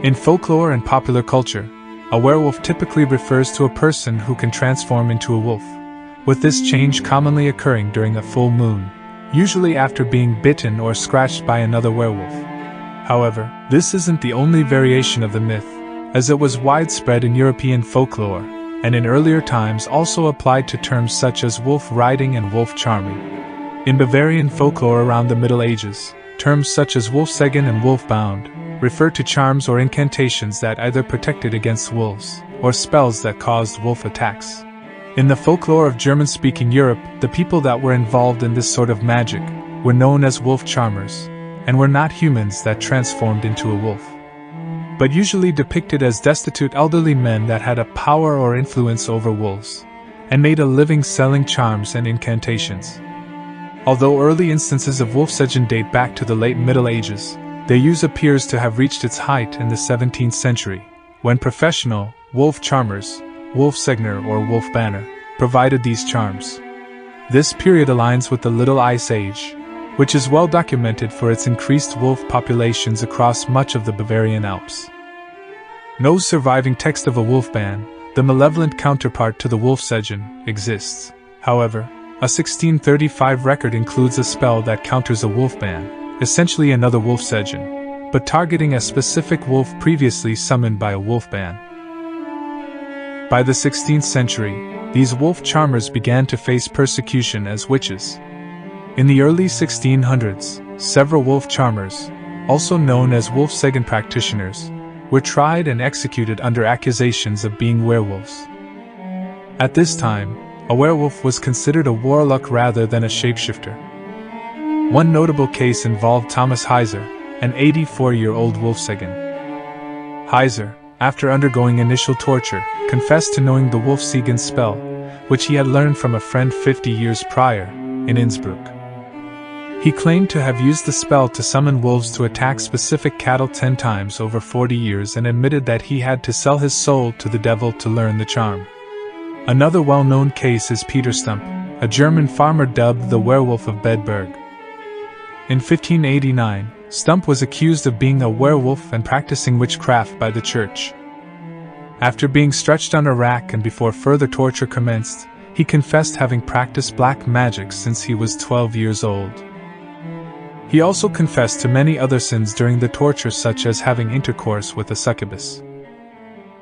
In folklore and popular culture, a werewolf typically refers to a person who can transform into a wolf, with this change commonly occurring during a full moon, usually after being bitten or scratched by another werewolf. However, this isn't the only variation of the myth, as it was widespread in European folklore, and in earlier times also applied to terms such as wolf riding and wolf charming. In Bavarian folklore around the Middle Ages, terms such as wolfsegen and wolfbound refer to charms or incantations that either protected against wolves, or spells that caused wolf attacks. In the folklore of German-speaking Europe, the people that were involved in this sort of magic were known as wolf charmers, and were not humans that transformed into a wolf, but usually depicted as destitute elderly men that had a power or influence over wolves, and made a living selling charms and incantations. Although early instances of wolfsegen date back to the late Middle Ages, their use appears to have reached its height in the 17th century, when professional wolf charmers, wolfsegner or wolfbanner, provided these charms. This period aligns with the Little Ice Age, which is well documented for its increased wolf populations across much of the Bavarian Alps. No surviving text of a wolfban, the malevolent counterpart to the wolfsegen, exists. However, a 1635 record includes a spell that counters a wolfban, essentially another wolfsegen, but targeting a specific wolf previously summoned by a wolfban. By the 16th century, these wolf charmers began to face persecution as witches. In the early 1600s, several wolf charmers, also known as wolfsegen practitioners, were tried and executed under accusations of being werewolves. At this time, a werewolf was considered a warlock rather than a shapeshifter. One notable case involved Thomas Heiser, an 84-year-old wolfsegen. Heiser, after undergoing initial torture, confessed to knowing the wolfsegen spell, which he had learned from a friend 50 years prior, in Innsbruck. He claimed to have used the spell to summon wolves to attack specific cattle 10 times over 40 years and admitted that he had to sell his soul to the devil to learn the charm. Another well-known case is Peter Stumpp, a German farmer dubbed the Werewolf of Bedburg. In 1589, Stumpp was accused of being a werewolf and practicing witchcraft by the church. After being stretched on a rack and before further torture commenced, he confessed having practiced black magic since he was 12 years old. He also confessed to many other sins during the torture, such as having intercourse with a succubus.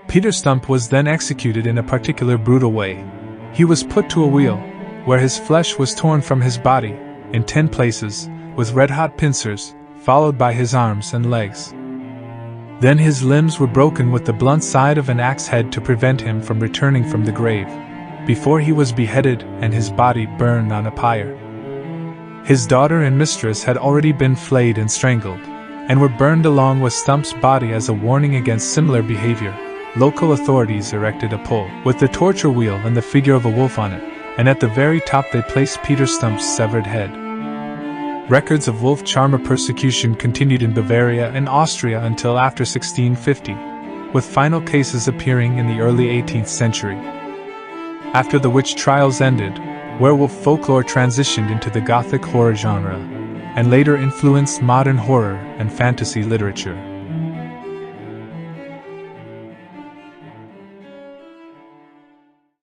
Peter Stumpp was then executed in a particular brutal way. He was put to a wheel, where his flesh was torn from his body, in 10 places, with red-hot pincers, followed by his arms and legs. Then his limbs were broken with the blunt side of an axe head to prevent him from returning from the grave, before he was beheaded and his body burned on a pyre. His daughter and mistress had already been flayed and strangled, and were burned along with Stump's body as a warning against similar behavior. Local authorities erected a pole with the torture wheel and the figure of a wolf on it, and at the very top they placed Peter Stump's severed head. Records of wolf charmer persecution continued in Bavaria and Austria until after 1650, with final cases appearing in the early 18th century. After the witch trials ended, werewolf folklore transitioned into the Gothic horror genre, and later influenced modern horror and fantasy literature.